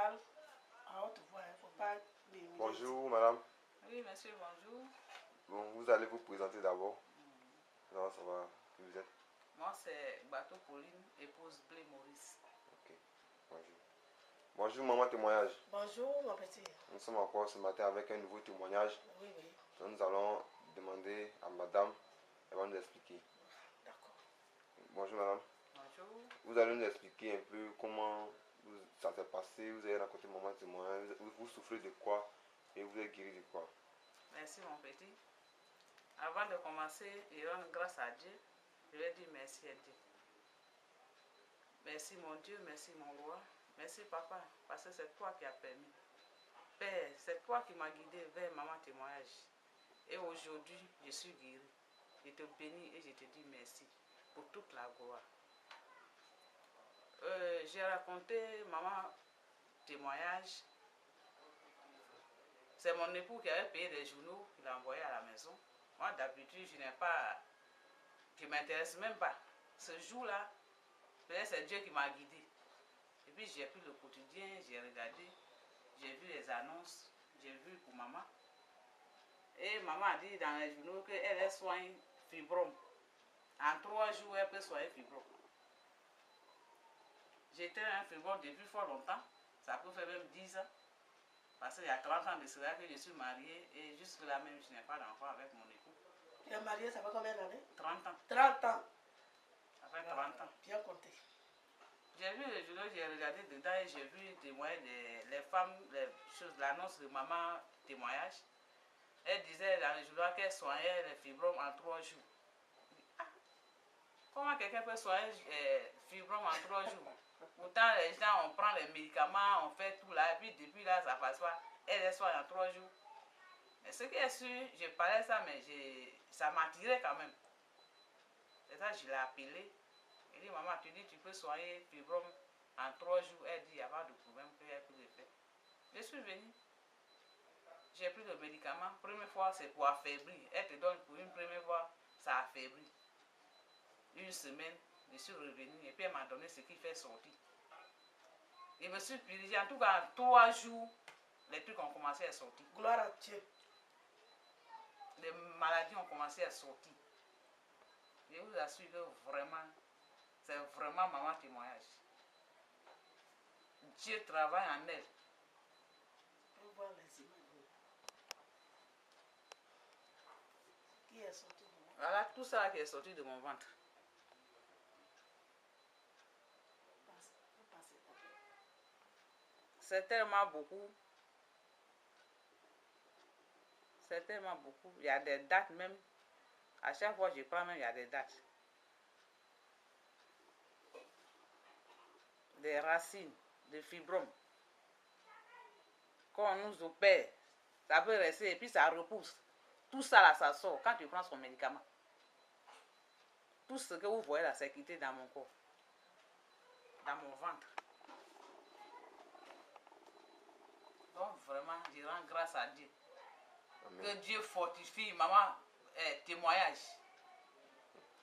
parle à haute voix, il ne faut pas diminuer. Bonjour madame. Oui, monsieur, bonjour. Bon, vous allez vous présenter d'abord. Non, ça va. Qui vous êtes? Moi, c'est Bateau Pauline, épouse Blé Maurice. Ok, bonjour. Bonjour maman témoignage. Bonjour mon petit. Nous sommes encore ce matin avec un nouveau témoignage. Oui, oui. Donc, nous allons demander à madame, elle va nous expliquer. D'accord. Bonjour madame. Bonjour. Vous allez nous expliquer un peu comment ça s'est passé. Vous avez raconté maman témoignage. Vous souffrez de quoi et vous êtes guéri de quoi? Merci mon petit. Avant de commencer et rendre grâce à Dieu, je vais dire merci à Dieu. Merci mon Dieu, merci mon roi, merci papa, parce que c'est toi qui as permis. Père, c'est toi qui m'as guidé vers maman témoignage. Et aujourd'hui, je suis guéri. Je te bénis et je te dis merci pour toute la gloire. J'ai raconté maman témoignage. C'est mon époux qui avait payé les journaux, qui l'a envoyé à la maison. Moi, d'habitude, je ne m'intéresse même pas. Ce jour-là, peut-être c'est Dieu qui m'a guidé. Et puis, j'ai pris le quotidien, j'ai regardé, j'ai vu les annonces, j'ai vu pour maman. Et maman a dit dans les journaux qu'elle soigne fibrome. En 3 jours, elle peut soigner fibrome. J'étais un fibrome depuis fort longtemps. Ça peut faire même 10 ans. Parce qu'il y a 30 ans de cela que je suis mariée et jusque-là même, je n'ai pas d'enfant avec mon époux. Tu es mariée, ça fait combien d'années? 30 ans. 30 ans. Ça fait 30 ans. Bien compté. J'ai vu le journal, j'ai regardé dedans et j'ai vu les femmes, les choses, l'annonce de maman témoignage. Elle disait dans le journal qu'elle soignait les fibromes en 3 jours. Ah, comment quelqu'un peut soigner fibromes en 3 jours? Pourtant, les gens, on prend les médicaments, on fait tout là, et puis depuis là, ça passe pas. Elle les soigne en 3 jours. Mais ce qui est sûr, je parlais ça, mais ça m'attirait quand même. C'est ça, je l'ai appelée. Elle dit, maman, tu dis, tu peux soigner fibrome en 3 jours. Elle dit, il n'y a pas de problème, qu'elle peut le faire. Je suis venue. J'ai pris le médicament. Première fois, c'est pour affaiblir. Elle te donne pour une première fois, ça affaiblit. Une semaine, je suis revenue et puis elle m'a donné ce qui fait sortir. Je me suis purgée. En tout cas, en 3 jours, les trucs ont commencé à sortir. Gloire à Dieu. Les maladies ont commencé à sortir. Je vous assure que vraiment, c'est vraiment maman témoignage. Dieu travaille en elle. On voit les images. Qui est sorti de moi? Voilà tout ça qui est sorti de mon ventre. C'est tellement beaucoup. C'est tellement beaucoup. Il y a des dates même. À chaque fois que je prends même, il y a des dates. Des racines, des fibromes. Quand on nous opère, ça peut rester et puis ça repousse. Tout ça là, ça sort quand tu prends son médicament. Tout ce que vous voyez là, c'est quitté dans mon corps. Dans mon ventre. Donc vraiment, je rends grâce à Dieu. Amen. Que Dieu fortifie maman témoignage.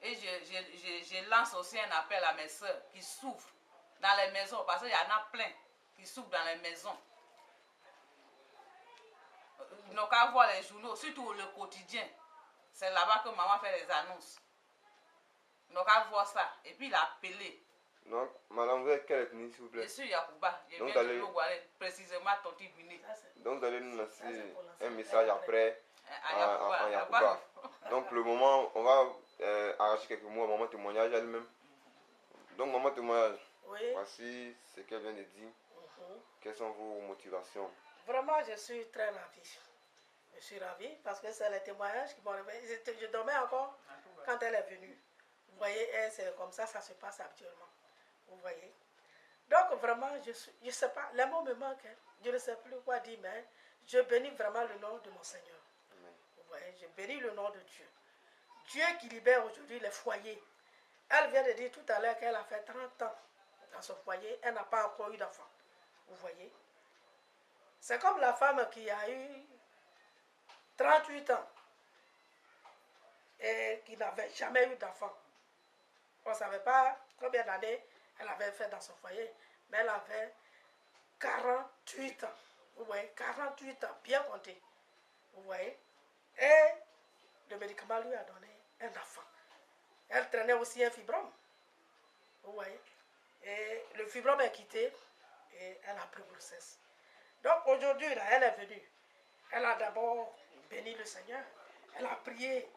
Et je lance aussi un appel à mes soeurs qui souffrent dans les maisons. Parce qu'il y en a plein qui souffrent dans les maisons. Ils n'ont qu'à voir les journaux, surtout le quotidien. C'est là-bas que maman fait les annonces. Ils n'ont qu'à voir ça. Et puis l'appeler. Donc, madame, vous êtes quelle ethnie, s'il vous plaît? Je suis Yacouba. Je viens de Logoualé, précisément Tonti Guinée. Donc, vous allez nous laisser un message après à Yacouba. Donc, pour le moment, on va arracher quelques mots à maman témoignage elle-même. Donc, maman témoignage, oui. Voici ce qu'elle vient de dire. Quelles sont vos motivations? Vraiment, je suis très ravie. Je suis ravie parce que c'est les témoignages qui m'ont réveillé. Je dormais encore quand elle est venue. Vous voyez, c'est comme ça se passe actuellement. Vous voyez. Donc vraiment, je sais pas, les mots me manquent. Je ne sais plus quoi dire, mais je bénis vraiment le nom de mon Seigneur. Amen. Vous voyez, je bénis le nom de Dieu. Dieu qui libère aujourd'hui les foyers. Elle vient de dire tout à l'heure qu'elle a fait 30 ans dans ce foyer. Elle n'a pas encore eu d'enfant. Vous voyez. C'est comme la femme qui a eu 38 ans et qui n'avait jamais eu d'enfant. On ne savait pas combien d'années elle avait fait dans son foyer, mais elle avait 40 48 ans. Vous voyez, 48 ans, bien compté. Vous voyez. Et le médicament lui a donné un enfant. Elle traînait aussi un fibrome. Vous voyez. Et le fibrome est quitté et elle a pris grossesse. Donc aujourd'hui, là, elle est venue. Elle a d'abord béni le Seigneur. Elle a prié.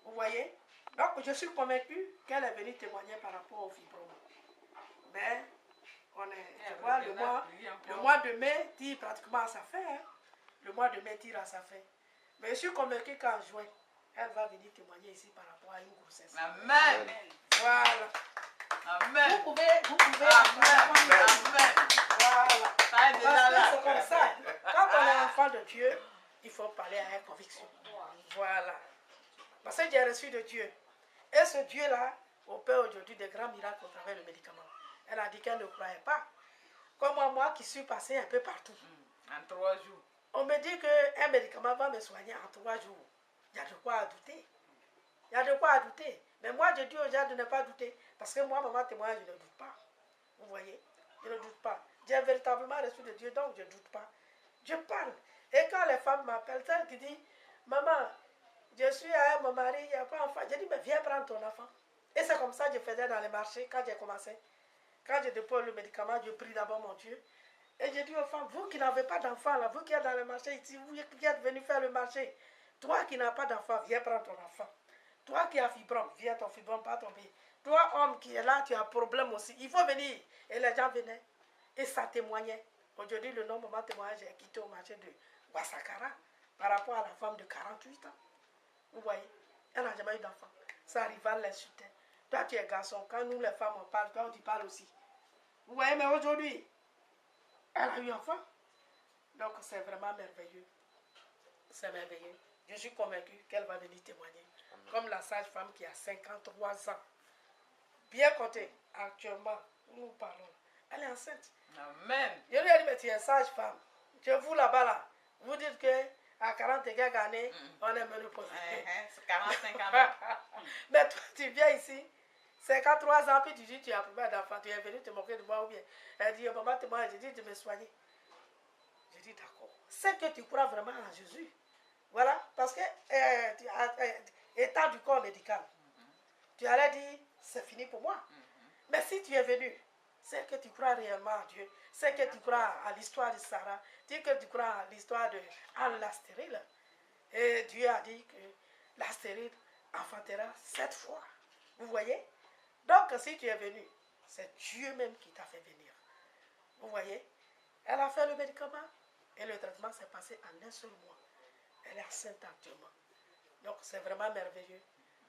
Vous voyez. Donc je suis convaincue qu'elle est venue témoigner par rapport au fibrome. Mais je vois, le mois de mai tire pratiquement à sa fin. Hein. Le mois de mai tire à sa fin. Mais je suis convaincue qu'en juin, elle va venir témoigner ici par rapport à une grossesse. Amen. Voilà. Amen. Vous pouvez. Amen. Voilà. Parce que c'est comme ça. Quand on est enfant de Dieu, il faut parler avec conviction. Voilà. Parce que j'ai reçu de Dieu. Et ce Dieu-là opère aujourd'hui des grands miracles au travers du médicament. Elle a dit qu'elle ne croyait pas. Comme moi qui suis passée un peu partout. En 3 jours. On me dit qu'un médicament va me soigner en 3 jours. Il y a de quoi à douter. Il y a de quoi à douter. Mais moi, je dis aux gens de ne pas douter. Parce que moi, maman témoigne, je ne doute pas. Vous voyez? Je ne doute pas. J'ai véritablement reçu de Dieu, donc je ne doute pas. Je parle. Et quand les femmes m'appellent, celle qui dit, maman, je suis avec mon mari, il n'y a pas d'enfant. Je dis, mais viens prendre ton enfant. Et c'est comme ça que je faisais dans les marchés quand j'ai commencé. Quand je dépose le médicament, je prie d'abord mon Dieu. Et je dis aux femmes, vous qui n'avez pas d'enfant, là, vous qui êtes dans le marché ici, vous qui êtes venus faire le marché, toi qui n'as pas d'enfant, viens prendre ton enfant. Toi qui as fibrome, viens, ton fibrome pas tomber. Toi, homme qui est là, tu as un problème aussi. Il faut venir. Et les gens venaient. Et ça témoignait. Aujourd'hui, le nom maman témoignage est quitté au marché de Wassakara par rapport à la femme de 48 ans. Vous voyez, elle n'a jamais eu d'enfant. Sa rivale l'insultait. Toi, tu es garçon. Quand nous, les femmes, on parle, toi, tu parles aussi. Vous voyez, mais aujourd'hui, elle a eu un enfant. Donc, c'est vraiment merveilleux. C'est merveilleux. Je suis convaincue qu'elle va venir témoigner. Comme la sage-femme qui a 53 ans. Bien compté, actuellement, nous parlons. Elle est enceinte. Amen. Je lui ai dit, mais tu es sage-femme. Je vous là-bas, là. Vous dites qu'à 40 et quelques années, on est ménopausé. C'est 45 ans. Mais toi, tu viens ici, 53 ans, puis tu dis, tu as pas d'enfant, tu es venu te moquer de moi ou bien. Elle dit, maman, tu m'as dit de me soigner. Je dis, d'accord. C'est que tu crois vraiment en Jésus. Voilà, parce que étant du corps médical, tu allais dire, c'est fini pour moi. Mais si tu es venu, c'est que tu crois réellement en Dieu, c'est que tu crois à l'histoire de Sarah, c'est que tu crois à l'histoire de Anne la stérile. Et Dieu a dit que la stérile enfantera 7 fois. Vous voyez? Donc, si tu es venu, c'est Dieu même qui t'a fait venir. Vous voyez? Elle a fait le médicament et le traitement s'est passé en un seul mois. Elle est enceinte actuellement. Donc, c'est vraiment merveilleux.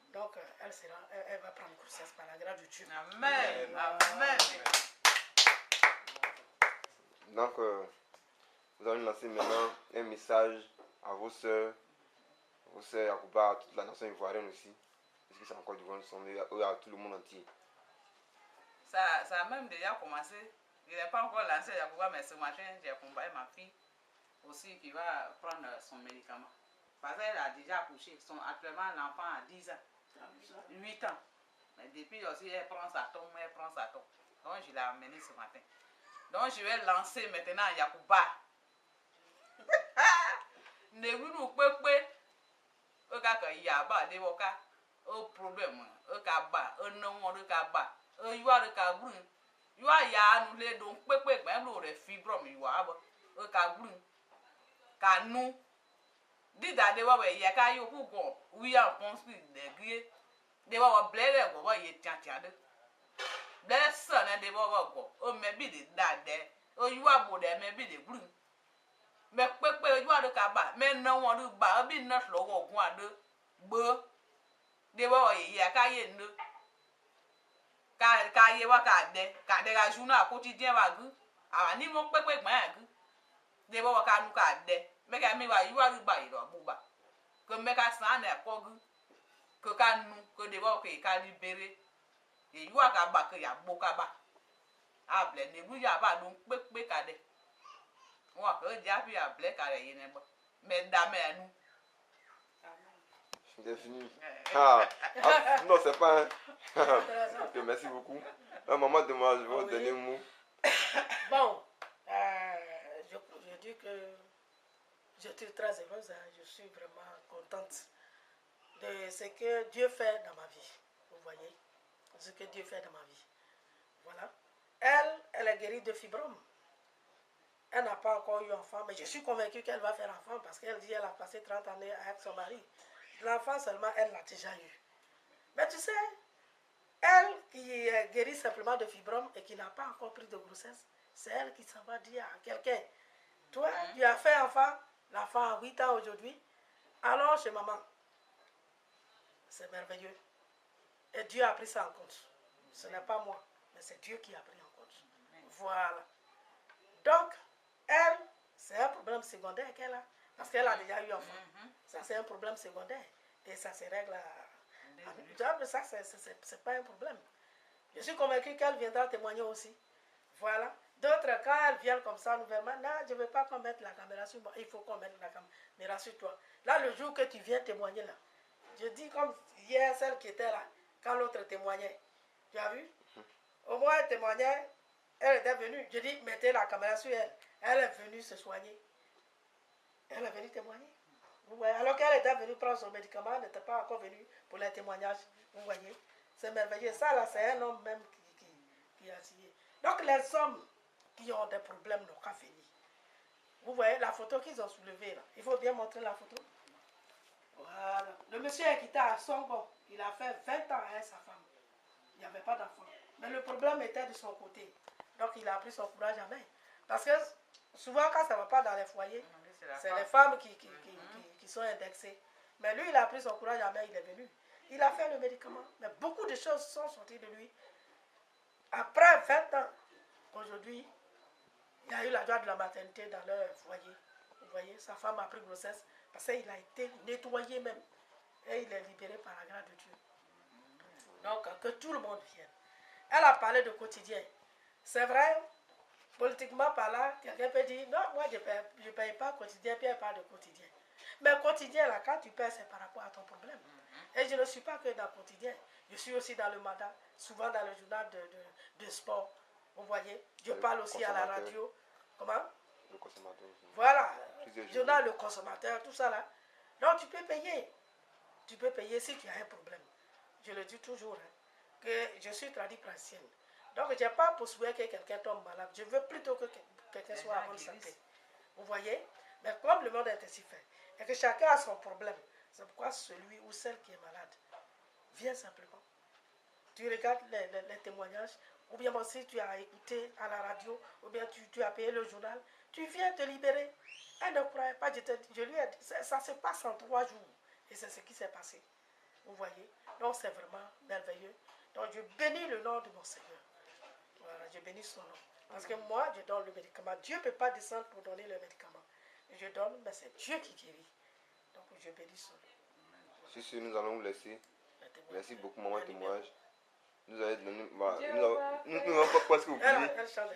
Donc, elle va prendre grossesse par la grâce de Dieu. Amen. Amen. Donc, nous allons lancer maintenant un message à vos soeurs Yacouba, à toute la nation ivoirienne aussi. Parce que c'est encore du bon son, et à tout le monde entier. Ça a même déjà commencé. Il n'est pas encore lancé Yacouba, mais ce matin, j'ai accompagné ma fille aussi qui va prendre son médicament. Parce qu'elle a déjà accouché. Actuellement, l'enfant a 10 ans. 8 ans. Mais depuis aussi, elle prend sa tombe. Donc, je l'ai amené ce matin. Donc, je vais lancer maintenant Yacouba. Ne vous nous pouvez pas. Il y a pas de problème. Non, you are the cabin. You are young, you don't quick, man, or a fibrom, you are a cabin. Can no. Did that they were Yaka, you who go. We are upon speed, the gear. They were bled over ye chanted. Bless son and they were go. Oh, maybe the dad there. Oh, you are more there, maybe the blue. But quick, you are the cabin. Men no one to buy a bit not low or one. But they were Yaka in the. Ka ye wa ka de ga journée à quotidien wa gu awa ni mo pepe gban gu de bo ka nu ka de me ka mi wa yu wa gba iro buba ko me ka san na ko gu ko ka nu ko de bo ka libéré e yu wa ka ba ko ya bo ka ba a ble ne bu ya ba dun pepe ka de wa ko ja bi a ble ka re ye ne bo me da me nu. C'est fini. Non, c'est pas. Okay, merci beaucoup. Maman, je vais vous donner un mot. Bon, Je suis très heureuse, hein. Je suis vraiment contente de ce que Dieu fait dans ma vie. Vous voyez, ce que Dieu fait dans ma vie. Voilà. Elle est guérie de fibrome. Elle n'a pas encore eu enfant, mais je suis convaincue qu'elle va faire enfant parce qu'elle dit qu'elle a passé 30 années avec son mari. L'enfant seulement, elle l'a déjà eu. Mais tu sais, elle qui est guérie simplement de fibrome et qui n'a pas encore pris de grossesse, c'est elle qui s'en va dire à quelqu'un, toi, tu as fait enfant, l'enfant a 8 ans aujourd'hui, allons chez maman. C'est merveilleux. Et Dieu a pris ça en compte. Ce n'est pas moi, mais c'est Dieu qui a pris en compte. Voilà. Donc, elle, c'est un problème secondaire qu'elle a, parce qu'elle a déjà eu enfant. Ça, c'est un problème secondaire. Et ça se règle à... Ça, c'est pas un problème. Je suis convaincue qu'elle viendra témoigner aussi. Voilà. D'autres, quand elles viennent comme ça, nouvellement, non, je ne veux pas qu'on mette la caméra sur moi. Il faut qu'on mette la caméra sur toi. Là, le jour que tu viens témoigner, là, je dis comme hier, celle qui était là, quand l'autre témoignait. Tu as vu? Au moins, elle témoignait, elle était venue. Je dis, mettez la caméra sur elle. Elle est venue se soigner. Elle est venue témoigner. Vous voyez? Alors qu'elle était venue prendre son médicament, elle n'était pas encore venue pour les témoignages. Vous voyez? C'est merveilleux. Ça, là, c'est un homme même qui a signé. Donc, les hommes qui ont des problèmes n'ont qu'à finir. Vous voyez la photo qu'ils ont soulevée, là. Il faut bien montrer la photo. Voilà. Le monsieur est quitté à Songo. Il a fait 20 ans avec sa femme. Il n'y avait pas d'enfant. Mais le problème était de son côté. Donc, il a pris son courage à main. Parce que souvent, quand ça ne va pas dans les foyers, c'est les femmes qui sont indexées. Mais lui, il a pris son courage à main, il est venu. Il a fait le médicament. Mais beaucoup de choses sont sorties de lui. Après 20 ans, aujourd'hui, il a eu la joie de la maternité dans leur foyer. Vous voyez, sa femme a pris grossesse parce qu'il a été nettoyé même. Et il est libéré par la grâce de Dieu. Donc, que tout le monde vienne. Elle a parlé de quotidien. C'est vrai, politiquement parlant, quelqu'un peut dire, non, moi je ne paye pas quotidien, puis elle parle de quotidien. Mais quotidien, là, quand tu payes, c'est par rapport à ton problème. Et je ne suis pas que dans le quotidien. Je suis aussi dans le mandat, souvent dans le journal de sport. Vous voyez, je parle aussi à la radio. Comment? Le consommateur aussi. Voilà, journal le consommateur, tout ça là. Donc tu peux payer. Tu peux payer si tu as un problème. Je le dis toujours, hein, que je suis tradipraticienne. Donc je n'ai pas pour souhaiter que quelqu'un tombe malade. Je veux plutôt que quelqu'un soit en bonne santé. Vous voyez? Mais comme le monde est ainsi fait, et que chacun a son problème, c'est pourquoi celui ou celle qui est malade vient simplement. Tu regardes les témoignages, ou bien si tu as écouté à la radio, ou bien tu as payé le journal, tu viens te libérer. Elle ne croyait pas, je lui ai dit, ça se passe en 3 jours. Et c'est ce qui s'est passé. Vous voyez? Donc c'est vraiment merveilleux. Donc je bénis le nom de mon Seigneur. Voilà, je bénis son nom. Parce que moi, je donne le médicament. Dieu ne peut pas descendre pour donner le médicament. Je donne, mais c'est Dieu qui guérit. Donc je bénis son nom. C'est sûr, nous allons vous laisser. Merci beaucoup, maman témoignage. Nous allons donner. Nous avons presque oublié. Elle chante.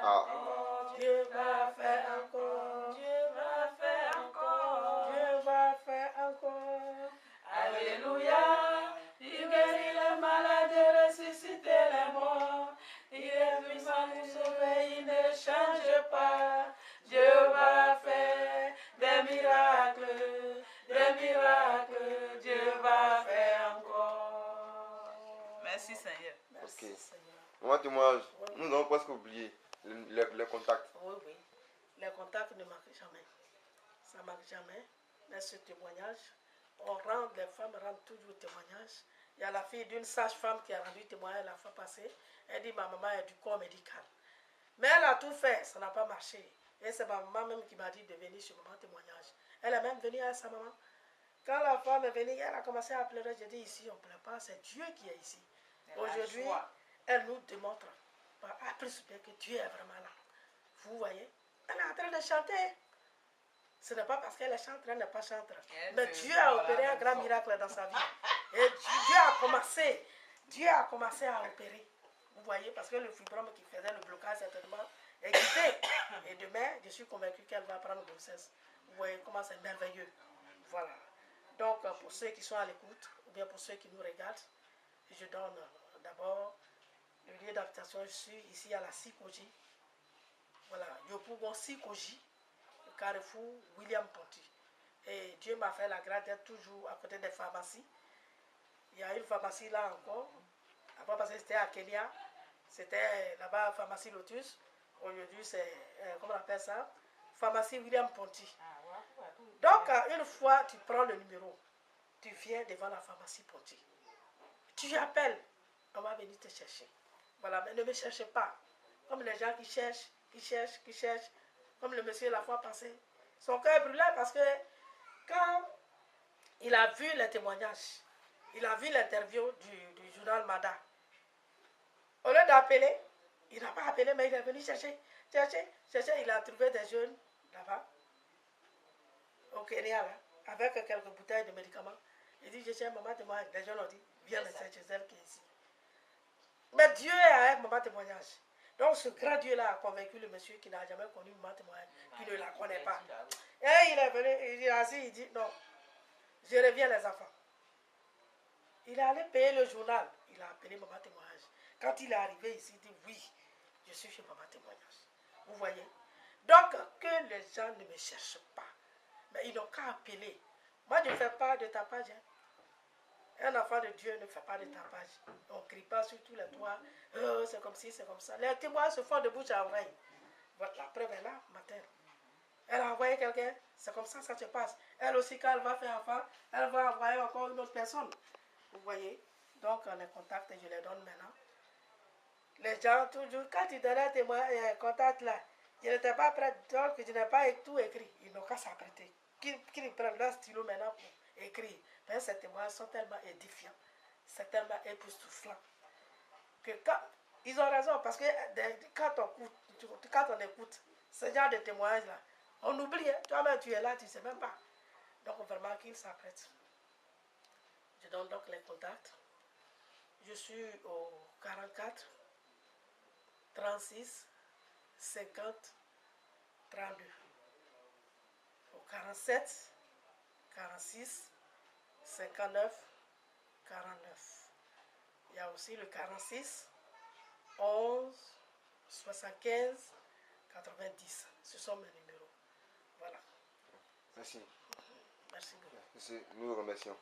Ah. Dieu va faire encore. Dieu va faire encore. Dieu va faire encore. Alléluia. Il guérit les malades et ressuscite les morts. Il est puissant pour sauver, il ne change pas. Dieu va faire des miracles, des miracles. Dieu va faire encore. Merci Seigneur. Merci, Ok. Seigneur. Maman témoignage, nous avons presque oublié les contacts. Oui, oui. Les contacts ne manquent jamais. Ça ne manque jamais. Mais ce témoignage, les femmes rendent toujours témoignage. Il y a la fille d'une sage-femme qui a rendu témoignage la fois passée. Elle dit, ma maman est du corps médical. Mais elle a tout fait, ça n'a pas marché. Et c'est ma maman même qui m'a dit de venir sur maman témoignage. Elle est même venue avec sa maman. Quand la femme est venue, elle a commencé à pleurer. J'ai dit, ici, on ne pleure pas, c'est Dieu qui est ici. Aujourd'hui, elle nous démontre par A plus B que Dieu est vraiment là. Vous voyez? Elle est en train de chanter. Ce n'est pas parce qu'elle est chanteuse, elle n'est pas chanteuse. Mais Dieu a opéré un grand miracle dans sa vie. Et Dieu a commencé à opérer. Vous voyez, parce que le fibrome qui faisait le blocage certainement est quitté. Et demain, je suis convaincue qu'elle va prendre grossesse. Vous voyez comment c'est merveilleux. Voilà. Donc, pour ceux qui sont à l'écoute, ou bien pour ceux qui nous regardent, je donne d'abord le lieu d'habitation. Je suis ici à la Sikoji. Voilà, Yopougon Sikoji. carrefour William Ponty. Et Dieu m'a fait la grâce d'être toujours à côté des pharmacies. Il y a une pharmacie là encore. Après, parce que c'était à Kenya. C'était là-bas, pharmacie Lotus. Aujourd'hui, c'est, comment on appelle ça? Pharmacie William Ponty. Donc, une fois, tu prends le numéro. Tu viens devant la pharmacie Ponty. Tu appelles. On va venir te chercher. Voilà, mais ne me cherchez pas. Comme les gens qui cherchent. Comme le monsieur la fois passée. Son cœur brûlait parce que quand il a vu les témoignages, il a vu l'interview du journal Mada. Au lieu d'appeler, il n'a pas appelé, mais il est venu chercher. Il a trouvé des jeunes là-bas, au Kenya, là, avec quelques bouteilles de médicaments. Il dit, je cherche maman témoignage. Les jeunes ont dit, viens me chercher celle qui est ici. Mais Dieu est avec maman témoignage. Donc ce grand Dieu-là a convaincu le monsieur qui n'a jamais connu maman témoignage, qui ne la connaît pas. Et il est venu, il est assis, il dit, non, je reviens les enfants. Il est allé payer le journal. Il a appelé maman témoignage. Quand il est arrivé ici, il dit, oui, je suis chez maman témoignage. Vous voyez? Donc, que les gens ne me cherchent pas. Mais ils n'ont qu'à appeler. Moi, je ne fais pas de tapage. Hein. Un enfant de Dieu ne fait pas de tapage. On ne crie pas sur tous les toits. Oh, c'est comme ci, c'est comme ça. Les témoins se font de bouche à oreille. Voilà, la preuve est là, matin. Elle a envoyé quelqu'un. C'est comme ça se passe. Elle aussi, quand elle va faire enfant, elle va envoyer encore une autre personne. Vous voyez? Donc, les contacts, je les donne maintenant. Les gens, toujours, quand ils donnaient tes contacts là, je n'étais pas prêt, donc je n'ai pas tout écrit. Ils n'ont qu'à s'apprêter. Qu'ils prennent leur stylo maintenant pour écrire. Mais ces témoins sont tellement édifiants, c'est tellement époustouflant. Que quand, ils ont raison, parce que quand on écoute ce genre de témoignages là, on oublie, hein, toi-même tu es là, tu ne sais même pas. Donc vraiment qu'ils s'apprêtent. Je donne donc les contacts. Je suis au 44 36 50 32. Au 47 46 59 49. Il y a aussi le 46 11 75 90. Ce sont mes numéros. Voilà. Merci. Merci beaucoup. Nous vous remercions.